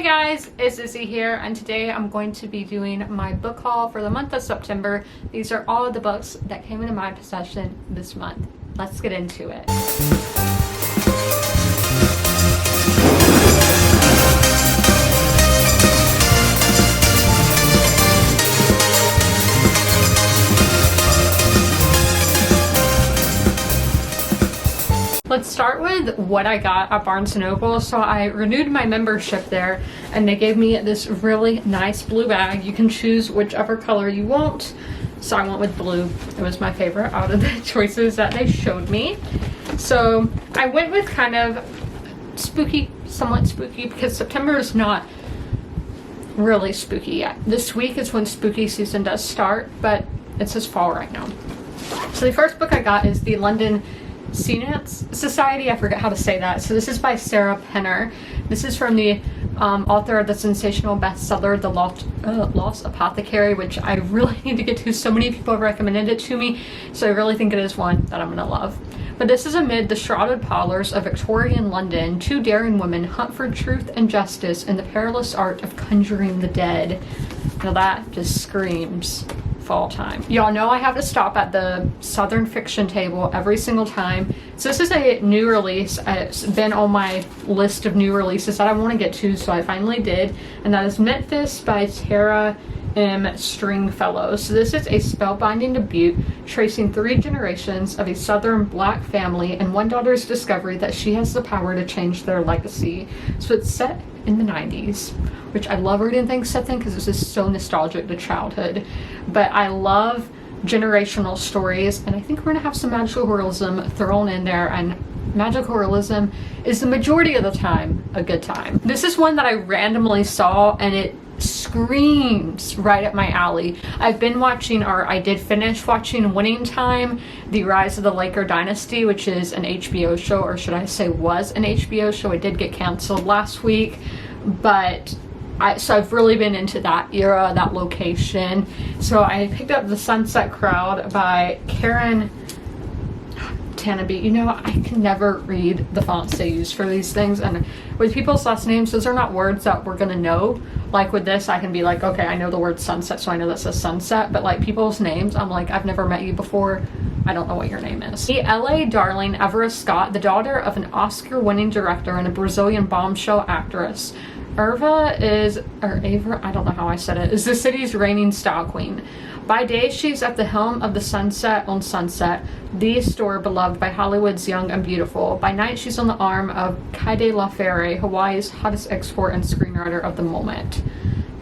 guys, it's Izzy here, and today I'm going to be doing my book haul for the month of September. These are all of the books that came into my possession this month. Let's get into it. Let's start with what I got at Barnes & Noble. So I renewed my membership there and they gave me this really nice blue bag. You can choose whichever color you want. So I went with blue. It was my favorite out of the choices that they showed me. So I went with kind of spooky, somewhat spooky, because September is not really spooky yet. This week is when spooky season does start, but it says fall right now. So the first book I got is the London Seance Society. I forget how to say that. So this is by Sarah Penner. This is from the author of the sensational bestseller The Lost Apothecary, which I really need to get to. So many people have recommended it to me, so I really think it is one that I'm gonna love. But this is amid the shrouded pallors of Victorian London, two daring women hunt for truth and justice in the perilous art of conjuring the dead. Now that just screams fall time. Y'all know I have to stop at the Southern Fiction table every single time. So this is a new release. It's been on my list of new releases that I want to get to, so I finally did. And that is Memphis by Tara M. Stringfellow. So this is a spellbinding debut tracing 3 generations of a Southern Black family and one daughter's discovery that she has the power to change their legacy. So it's set in the 90s, which I love reading things set then because this is so nostalgic to childhood. But I love generational stories, and I think we're gonna have some magical realism thrown in there, and magical realism is the majority of the time a good time. This is one that I randomly saw and it screams right up my alley. I've been watching, or I did finish watching, Winning Time, The Rise of the Laker Dynasty, which is an HBO show, or should I say was an HBO show. It did get canceled last week, but so I've really been into that era, that location. So I picked up The Sunset Crowd by Karen Tanabe. You know, I can never read the fonts they use for these things, and with people's last names, those are not words that we're gonna know. Like with this, I can be like, okay, I know the word sunset, so I know that says sunset, but like people's names, I'm like, I've never met you before, I don't know what your name is. The LA darling Everest Scott, the daughter of an Oscar-winning director and a Brazilian bombshell actress. Ava, I don't know how I said it, is the city's reigning style queen. By day, she's at the helm of the Sunset on Sunset, the store beloved by Hollywood's young and beautiful. By night, she's on the arm of Kaide LaFerre, Hawaii's hottest export and screenwriter of the moment.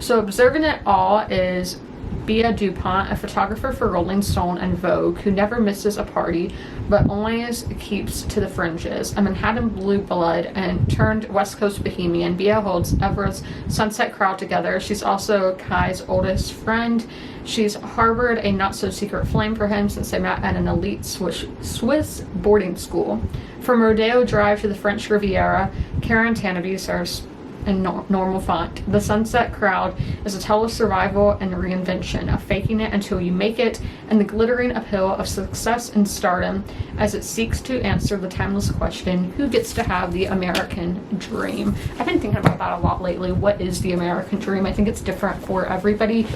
So observing it all is Bea DuPont, a photographer for Rolling Stone and Vogue, who never misses a party, but always keeps to the fringes. A Manhattan blue blood and turned West Coast bohemian, Bea holds Everest's Sunset Crowd together. She's also Kai's oldest friend. She's harbored a not-so-secret flame for him since they met at an elite Swiss boarding school. From Rodeo Drive to the French Riviera, Karen Tanabe serves in normal font. The Sunset Crowd is a tale of survival and reinvention, of faking it until you make it, and the glittering uphill of success and stardom as it seeks to answer the timeless question, who gets to have the American dream? I've been thinking about that a lot lately. What is the American dream? I think it's different for everybody,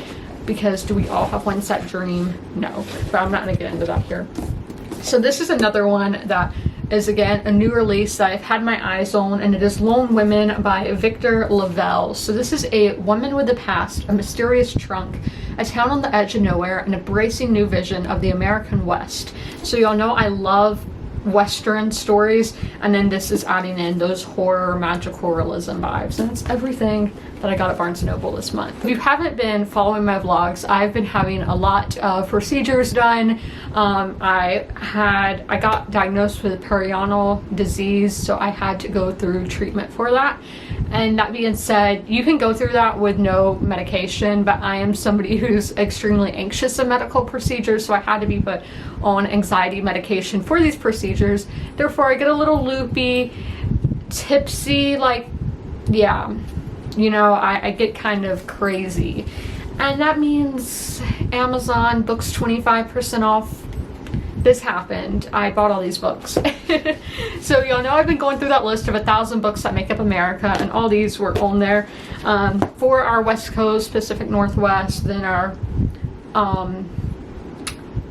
because do we all have one set dream? No, but I'm not going to get into that here. So this is another one that is, again, a new release that I've had my eyes on, and it is Lone Women by Victor Lavelle. So this is a woman with a past, a mysterious trunk, a town on the edge of nowhere, and a bracing new vision of the American West. So y'all know I love Western stories, and then this is adding in those horror, magical realism vibes, and it's everything that I got at Barnes & Noble this month. If you haven't been following my vlogs, I've been having a lot of procedures done. I got diagnosed with perianal disease, so I had to go through treatment for that. And that being said, you can go through that with no medication, but I am somebody who's extremely anxious of medical procedures, so I had to be put on anxiety medication for these procedures. Therefore, I get a little loopy, tipsy, like, yeah, you know, I get kind of crazy. And that means Amazon books 25% off this happened. I bought all these books. So y'all know I've been going through that list of 1,000 books that make up America, and all these were on there for our West Coast, Pacific Northwest, then our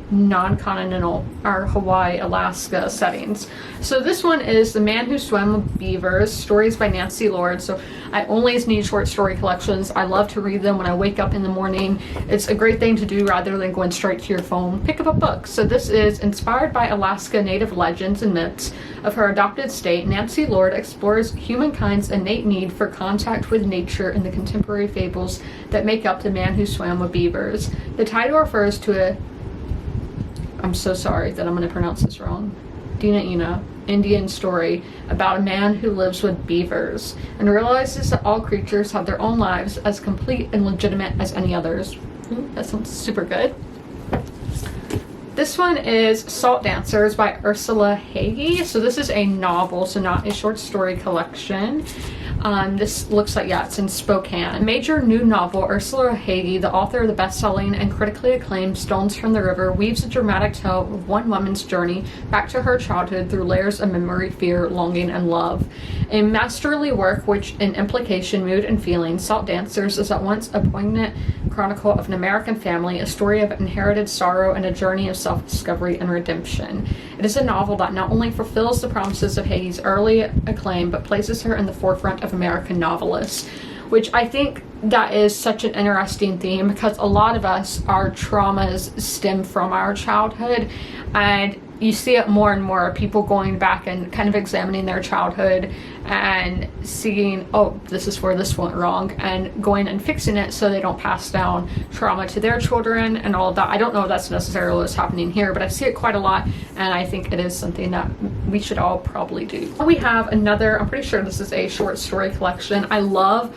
non-continental, our Hawaii, Alaska settings. So this one is The Man Who Swam with Beavers, stories by Nancy Lord. So I always need short story collections. I love to read them when I wake up in the morning. It's a great thing to do rather than going straight to your phone. Pick up a book. So this is inspired by Alaska Native legends and myths of her adopted state. Nancy Lord explores humankind's innate need for contact with nature in the contemporary fables that make up The Man Who Swam with Beavers. The title refers to I'm so sorry that I'm going to pronounce this wrong. Dina Indian story about a man who lives with beavers and realizes that all creatures have their own lives as complete and legitimate as any others. That sounds super good. This one is Salt Dancers by Ursula Hagee. So this is a novel, so not a short story collection. This looks like, yeah, it's in Spokane. Major new novel, Ursula Hagee, the author of the best-selling and critically acclaimed Stones from the River, weaves a dramatic tale of one woman's journey back to her childhood through layers of memory, fear, longing, and love. A masterly work which, in implication, mood, and feeling, Salt Dancers is at once a poignant chronicle of an American family, a story of inherited sorrow, and a journey of self-discovery and redemption. It is a novel that not only fulfills the promises of Hagee's early acclaim, but places her in the forefront of American novelists, which I think that is such an interesting theme because a lot of us, our traumas stem from our childhood, and you see it more and more, people going back and kind of examining their childhood and seeing, oh, this is where this went wrong, and going and fixing it so they don't pass down trauma to their children and all of that. I don't know if that's necessarily what's happening here, but I see it quite a lot, and I think it is something that we should all probably do. We have another, I'm pretty sure this is a short story collection. I love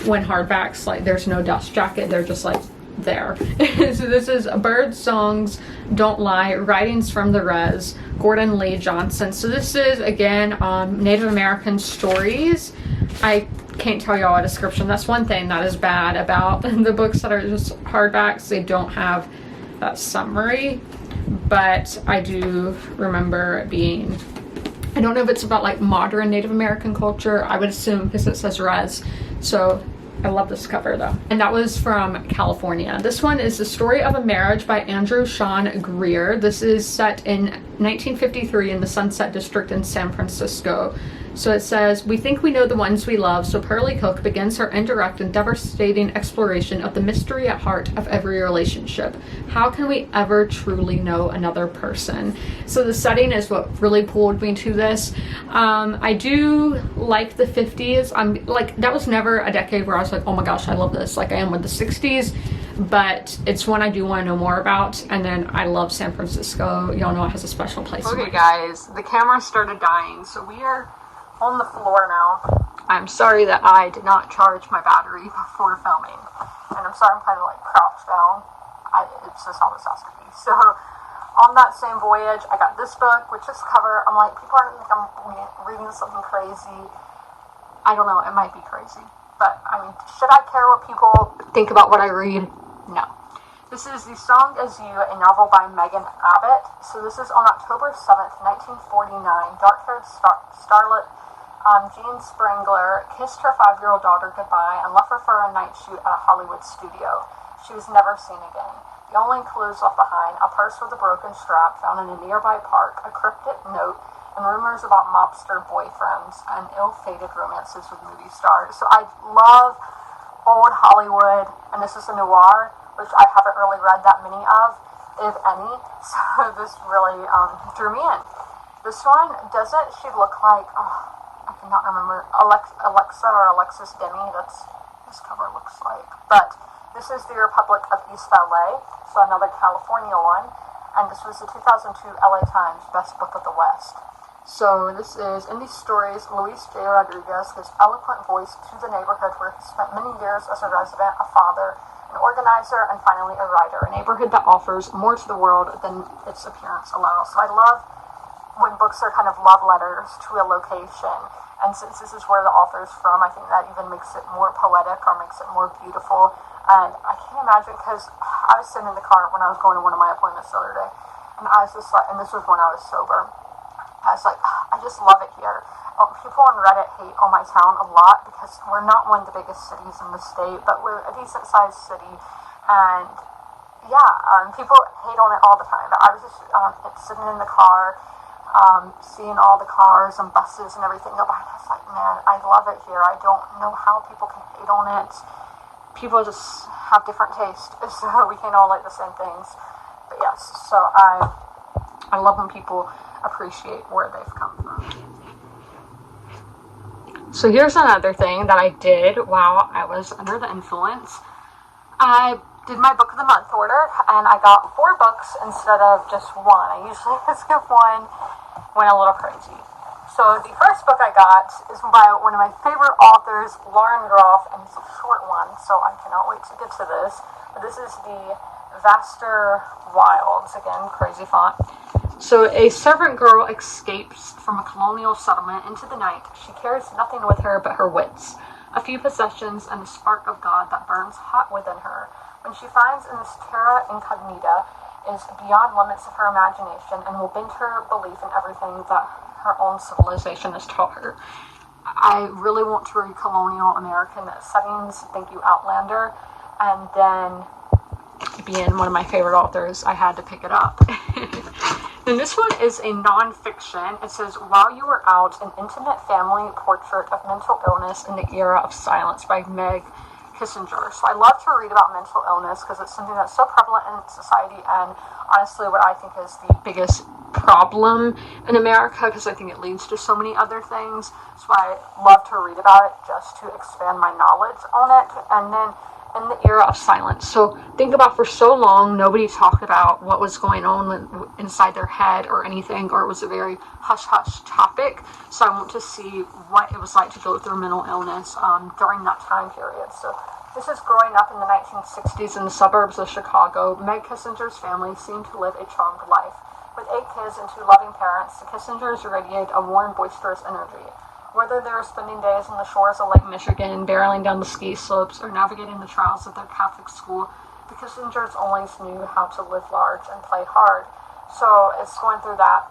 when hardbacks, like, there's no dust jacket, they're just like there. So this is Bird Songs Don't Lie, Writings from the Res, Gordon Lee Johnson. So this is, again, Native American stories. I can't tell y'all a description. That's one thing that is bad about the books that are just hardbacks. They don't have that summary, but I do remember it being, I don't know if it's about like modern Native American culture. I would assume because it says Res. So I love this cover though. And that was from California. This one is The Story of a Marriage by Andrew Sean Greer. This is set in 1953 in the Sunset District in San Francisco. So it says, we think we know the ones we love, so Pearlie Cook begins her indirect and devastating exploration of the mystery at heart of every relationship. How can we ever truly know another person? So the setting is what really pulled me to this. I do like the 50s. I'm like, that was never a decade where I was like, oh my gosh, I love this, like I am with the 60s. But it's one I do want to know more about. And then I love San Francisco. Y'all know it has a special place. Okay guys, the camera started dying, so we are on the floor now. I'm sorry that I did not charge my battery before filming, and I'm sorry I'm kind of like crouched down. It's just how this has to be. So on that same voyage, I got this book, which is cover. I'm like, people are gonna think I'm reading something crazy. I don't know, it might be crazy, but I mean, should I care what people think about what I read? No. This is The Song As You, a novel by Megan Abbott. So this is on October 7th, 1949. Dark-haired starlet Jean Sprengler kissed her 5-year-old daughter goodbye and left her for a night shoot at a Hollywood studio. She was never seen again. The only clues left behind, a purse with a broken strap found in a nearby park, a cryptic note, and rumors about mobster boyfriends and ill-fated romances with movie stars. So I love old Hollywood, and this is a noir, which I haven't really read that many of, if any, so this really drew me in. This one, doesn't she look like, I cannot remember, Alexa or Alexis Demi, that's this cover looks like. But this is The Republic of East LA, so another California one, and this was the 2002 LA Times Best Book of the West. So this is, in these stories, Luis J. Rodriguez gives eloquent voice to the neighborhood where he spent many years as a resident, a father, an organizer, and finally a writer, a neighborhood that offers more to the world than its appearance allows. So I love when books are kind of love letters to a location, and since this is where the author's from, I think that even makes it more poetic or makes it more beautiful. And I can't imagine, because I was sitting in the car when I was going to one of my appointments the other day, And I was just like, and this was when I was sober, I was like, I just love it here. People on Reddit hate on my town a lot because we're not one of the biggest cities in the state, but we're a decent sized city. And yeah, people hate on it all the time. I was just sitting in the car, seeing all the cars and buses and everything go by. And I was like, man, I love it here. I don't know how people can hate on it. People just have different tastes, so we can't all like the same things. But yes, so I love when people appreciate where they've come from. So here's another thing that I did while I was under the influence. I did my book of the month order, and I got 4 books instead of just 1. I usually skip one, went a little crazy. So the first book I got is by one of my favorite authors, Lauren Groff, and it's a short one, so I cannot wait to get to this. But this is the Vaster Wilds, again, crazy font. So a servant girl escapes from a colonial settlement into the night. She carries nothing with her but her wits, a few possessions, and a spark of God that burns hot within her. When she finds in this terra incognita is beyond limits of her imagination and will bend her belief in everything that her own civilization has taught her. I really want to read colonial American settings, thank you Outlander, and then being one of my favorite authors, I had to pick it up. And this one is a non-fiction. It says, While You Were Out, an intimate family portrait of mental illness in the era of silence by Meg Kissinger. So I love to read about mental illness because it's something that's so prevalent in society, and honestly what I think is the biggest problem in America, because I think it leads to so many other things. So I love to read about it just to expand my knowledge on it. And then in the era of silence. So think about, for so long nobody talked about what was going on inside their head or anything, or it was a very hush-hush topic. So I want to see what it was like to go through mental illness during that time period. So this is growing up in the 1960s in the suburbs of Chicago. Meg Kissinger's family seemed to live a charmed life. With 8 kids and 2 loving parents, the Kissingers radiate a warm, boisterous energy. Whether they're spending days on the shores of Lake Michigan, barreling down the ski slopes, or navigating the trials of their Catholic school, the Kissingers always knew how to live large and play hard. So it's going through that,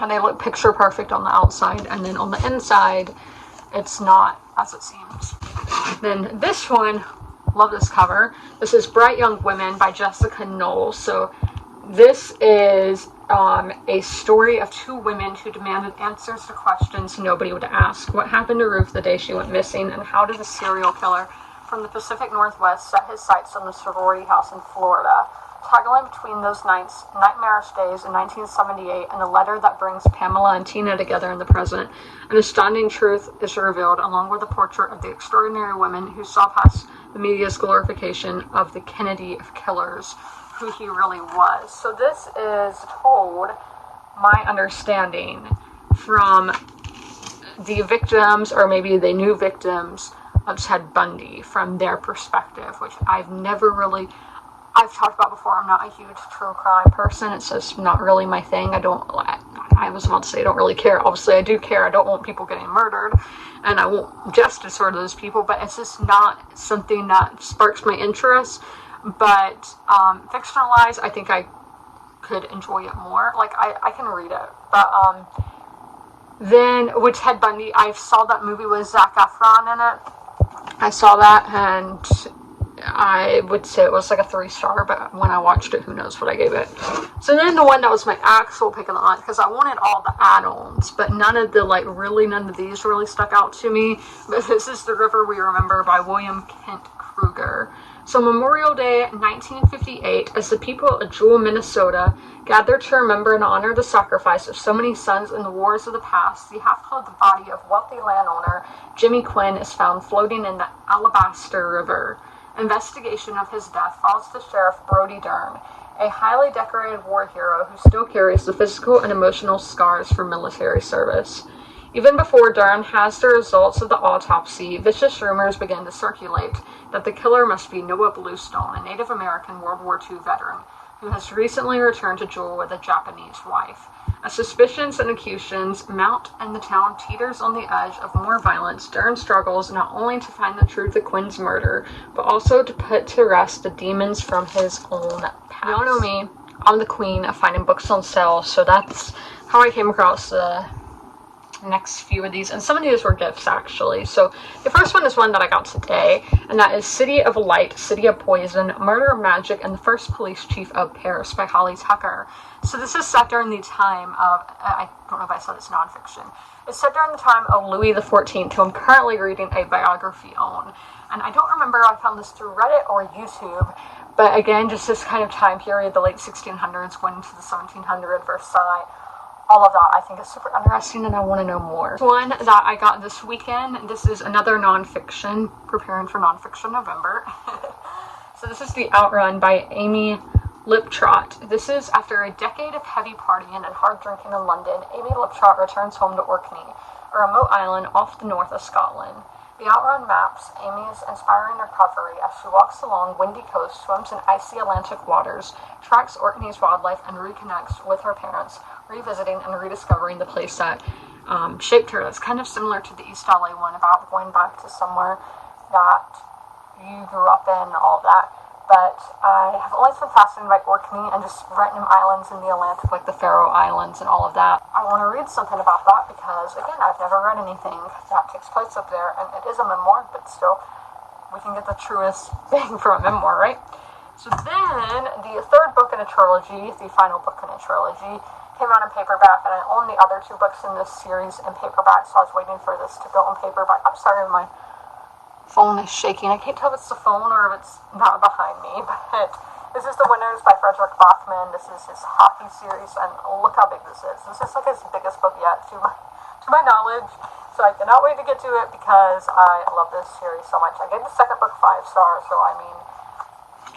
and they look picture perfect on the outside, and then on the inside, it's not as it seems. Then this one, love this cover. This is Bright Young Women by Jessica Knoll. So this is a story of 2 women who demanded answers to questions nobody would ask. What happened to Ruth the day she went missing, and how did a serial killer from the Pacific Northwest set his sights on the sorority house in Florida? Toggling between those nightmarish days in 1978 and the letter that brings Pamela and Tina together in the present, an astounding truth is revealed, along with a portrait of the extraordinary women who saw past the media's glorification of the Kennedy of killers, who he really was. So this is told, my understanding, from the victims, or maybe the new victims of Ted Bundy, from their perspective, which I've talked about before. I'm not a huge true crime person. It's just not really my thing. I was about to say I don't really care. Obviously I do care. I don't want people getting murdered, and I want justice for those people, but it's just not something that sparks my interest. But fictionalized, I think I could enjoy it more. Like, I can read it. But then with Ted Bundy, I saw that movie with Zac Efron in it. I saw that, and I would say it was like a 3-star, but when I watched it, who knows what I gave it. So then the one that was my actual pick of the month, because I wanted all the add-ons, but none of these really stuck out to me. But this is The River We Remember by William Kent Kruger. So Memorial Day 1958, as the people of Jewel, Minnesota, gathered to remember and honor the sacrifice of so many sons in the wars of the past, the half-clothed body of wealthy landowner Jimmy Quinn is found floating in the Alabaster River. Investigation of his death falls to Sheriff Brody Dern, a highly decorated war hero who still carries the physical and emotional scars from military service. Even before Dern has the results of the autopsy, vicious rumors begin to circulate that the killer must be Noah Bluestone, a Native American World War II veteran who has recently returned to Jewel with a Japanese wife. As suspicions and accusations mount and the town teeters on the edge of more violence, Dern struggles not only to find the truth of Quinn's murder, but also to put to rest the demons from his own past. Y'all know me. I'm the queen of finding books on sale, so that's how I came across the next few of these, and some of these were gifts actually. So the first one is one that I got today, and that is City of Light, City of Poison, Murder, Magic, and the First Police Chief of Paris by Holly Tucker. So this is set during the time of, I don't know if I said it's nonfiction, it's set during the time of Louis XIV, who I'm currently reading a biography on, and I don't remember if I found this through Reddit or YouTube, but again, just this kind of time period, the late 1600s going into the 1700s, Versailles, all of that I think is super interesting, and I want to know more. One that I got this weekend, this is another nonfiction, preparing for Nonfiction November. So this is The Outrun by Amy Liptrot. This is after a decade of heavy partying and hard drinking in London, Amy Liptrot returns home to Orkney, a remote island off the north of Scotland. The Outrun maps Amy's inspiring recovery as she walks along windy coast, swims in icy Atlantic waters, tracks Orkney's wildlife, and reconnects with her parents, revisiting and rediscovering the place that shaped her. That's kind of similar to the East LA one about going back to somewhere that you grew up in and all of that. But I have always been fascinated by Orkney and just random islands in the Atlantic, like the Faroe Islands and all of that. I want to read something about that because, again, I've never read anything that takes place up there, and it is a memoir, but still, we can get the truest thing from a memoir, right? So then, the third book in a trilogy, the final book in a trilogy, came out in paperback, and I own the other two books in this series in paperback, so I was waiting for this to go in paperback. I'm sorry, my phone is shaking. I can't tell if it's the phone or if it's not behind me, but this is The Winners by Frederick Bachman. This is his hockey series, and look how big this is. This is like his biggest book yet, to my knowledge, so I cannot wait to get to it because I love this series so much. I gave the second book 5 stars, so I mean,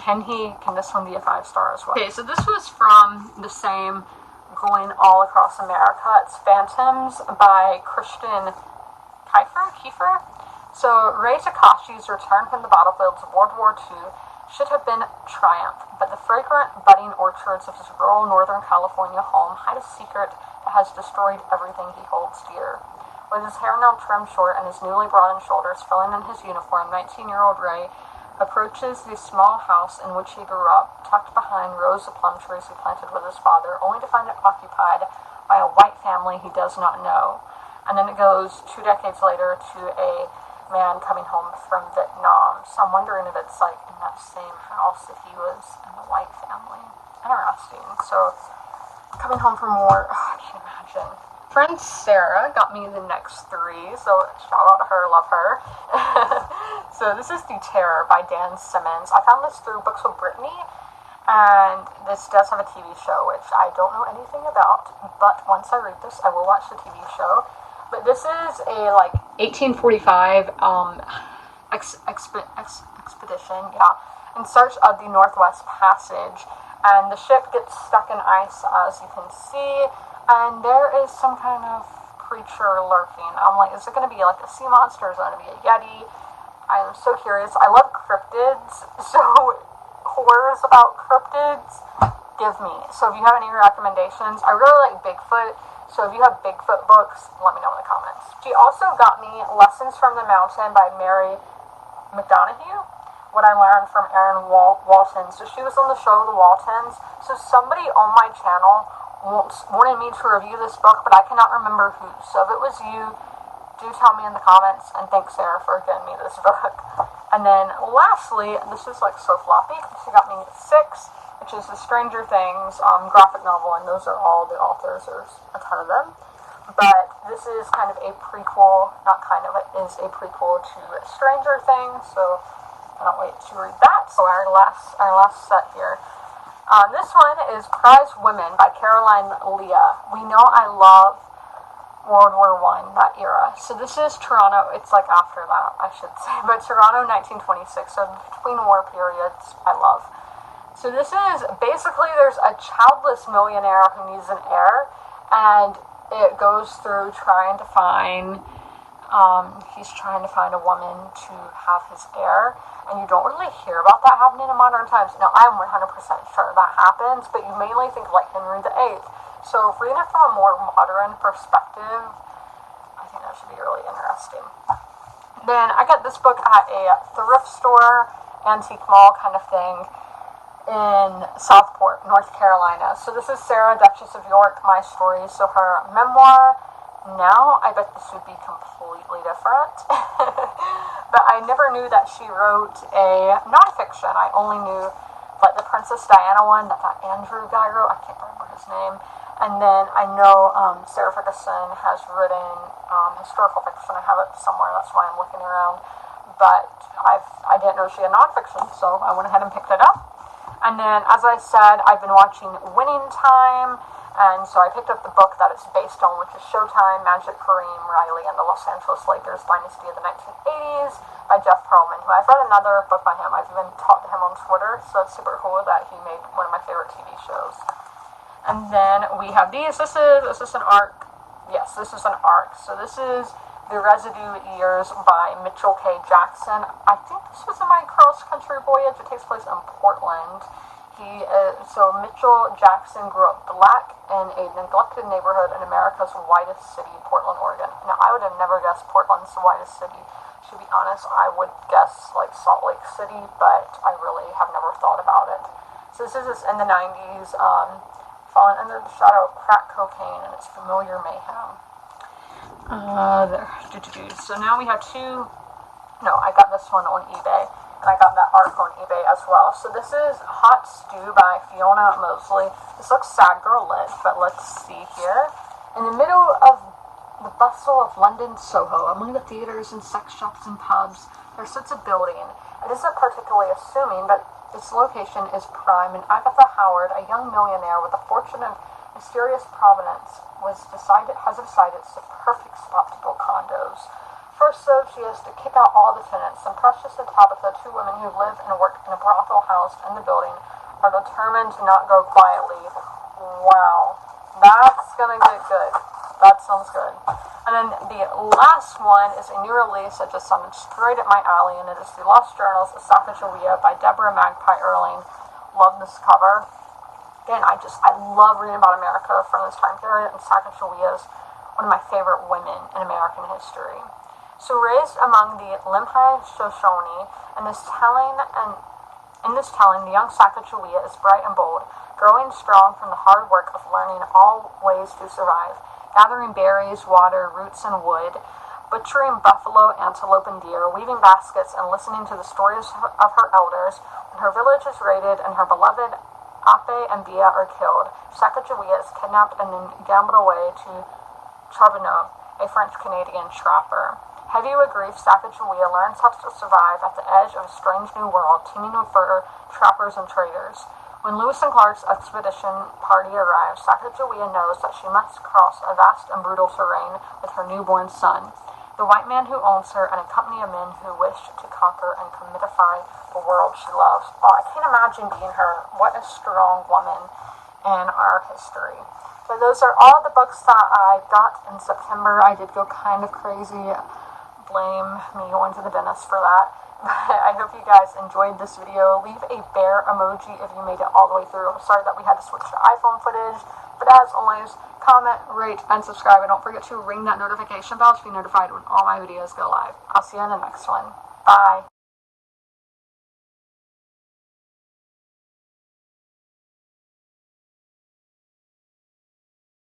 can this one be a 5-star as well? Okay, so this was from the same Going All Across America. It's Phantoms by Christian Kiefer. So Ray Takashi's return from the battlefields of World War II should have been triumph, but the fragrant budding orchards of his rural Northern California home hide a secret that has destroyed everything he holds dear. With his hair now trimmed short and his newly broadened shoulders filling in his uniform, 19-year-old Ray approaches the small house in which he grew up, tucked behind rows of plum trees he planted with his father, only to find it occupied by a white family he does not know. And then it goes 2 decades later to a man coming home from Vietnam. So I'm wondering if it's like in that same house that he was in the white family. Interesting. So coming home from war, I can't imagine. Friend Sarah got me the next 3, so shout out to her, love her. So this is The Terror by Dan Simmons. I found this through Books with Brittany, and this does have a TV show, which I don't know anything about, but once I read this, I will watch the TV show. But this is a, like, 1845 expedition, in search of the Northwest Passage, and the ship gets stuck in ice, as you can see, and there is some kind of creature lurking. I'm like, is it going to be like a sea monster? Is it going to be a yeti? I'm so curious. I love cryptids, so horrors about cryptids, give me. So if you have any recommendations, I really like Bigfoot. So if you have Bigfoot books, let me know in the comments. She also got me Lessons from the Mountain by Mary McDonough, what I learned from Erin Walton. So she was on the show The Waltons. So somebody on my channel wanted me to review this book, but I cannot remember who. So if it was you, do tell me in the comments, and thanks Sarah for getting me this book. And then lastly, this is like so floppy, she got me 6, which is the Stranger Things graphic novel, and those are all the authors. There's a ton of them. But this is kind of a prequel, not kind of, it is a prequel to Stranger Things, so I can't wait to read that. So our last set here. This one is Prize Women by Caroline Leah. We know I love World War I, that era. So this is Toronto, it's like after that, I should say, but Toronto 1926, so between war periods, I love. So this is, basically there's a childless millionaire who needs an heir, and it goes through trying to find, he's trying to find a woman to have his heir, and you don't really hear about that happening in modern times. Now, I'm 100% sure that happens, but you mainly think like Henry VIII. So reading it from a more modern perspective, I think that should be really interesting. Then I got this book at a thrift store, antique mall kind of thing. in Southport, North Carolina. So this is Sarah, Duchess of York, My Story. So her memoir. Now, I bet this would be completely different. But I never knew that she wrote a nonfiction. I only knew like the Princess Diana one that Andrew guy wrote. I can't remember his name. And then I know Sarah Ferguson has written historical fiction. I have it somewhere. That's why I'm looking around. But I didn't know she had nonfiction, so I went ahead and picked it up. And then, as I said, I've been watching Winning Time, and so I picked up the book that it's based on, which is Showtime, Magic, Kareem, Riley, and the Los Angeles Lakers Dynasty of the 1980s by Jeff Pearlman, who I've read another book by him. I've even talked to him on Twitter, so it's super cool that he made one of my favorite TV shows. And then we have these. Is this an arc? Yes, this is an arc. So this is The Residue Years by Mitchell K. Jackson. I think this was in my cross-country voyage. It takes place in Portland. So Mitchell Jackson grew up black in a neglected neighborhood in America's whitest city, Portland, Oregon. Now, I would have never guessed Portland's the whitest city. To be honest, I would guess like Salt Lake City, but I really have never thought about it. So this is in the 90s, fallen under the shadow of crack cocaine and its familiar mayhem. So now we have I got this one on eBay, and I got that article on eBay as well. So this is Hot Stew by Fiona Mosley. This looks sad girl lit, but let's see here. In the middle of the bustle of London Soho, among the theaters and sex shops and pubs, there sits a building. It isn't particularly assuming, but its location is prime, and Agatha Howard, a young millionaire with a fortune of mysterious provenance, has decided it's the perfect spot to build condos. First, though, she has to kick out all the tenants, and Precious and Tabitha, two women who live and work in a brothel house in the building, are determined to not go quietly. Wow, that's gonna get good. That sounds good. And then the last one is a new release that just sounded straight at my alley, and it is The Lost Journals of Sacagawea by Deborah Magpie Erling. Love this cover. Again, I love reading about America from this time period, and Sacagawea is one of my favorite women in American history. So raised among the Limhi Shoshone, in this telling, the young Sacagawea is bright and bold, growing strong from the hard work of learning all ways to survive, gathering berries, water, roots, and wood, butchering buffalo, antelope, and deer, weaving baskets, and listening to the stories of her elders. When her village is raided and her beloved Ape and Bia are killed, Sacagawea is kidnapped and then gambled away to Charbonneau, a French-Canadian trapper. Heavy with grief, Sacagawea learns how to survive at the edge of a strange new world, teeming with fur trappers and traders. When Lewis and Clark's expedition party arrives, Sacagawea knows that she must cross a vast and brutal terrain with her newborn son, the white man who owns her, and a company of men who wish to conquer and commodify the world she loves. Oh, I can't imagine being her. What a strong woman in our history. So those are all the books that I got in September. I did go kind of crazy. Blame me going to the dentist for that. But I hope you guys enjoyed this video. Leave a bear emoji if you made it all the way through. I'm sorry that we had to switch to iPhone footage. But as always, comment, rate, and subscribe. And don't forget to ring that notification bell to be notified when all my videos go live. I'll see you in the next one. Bye.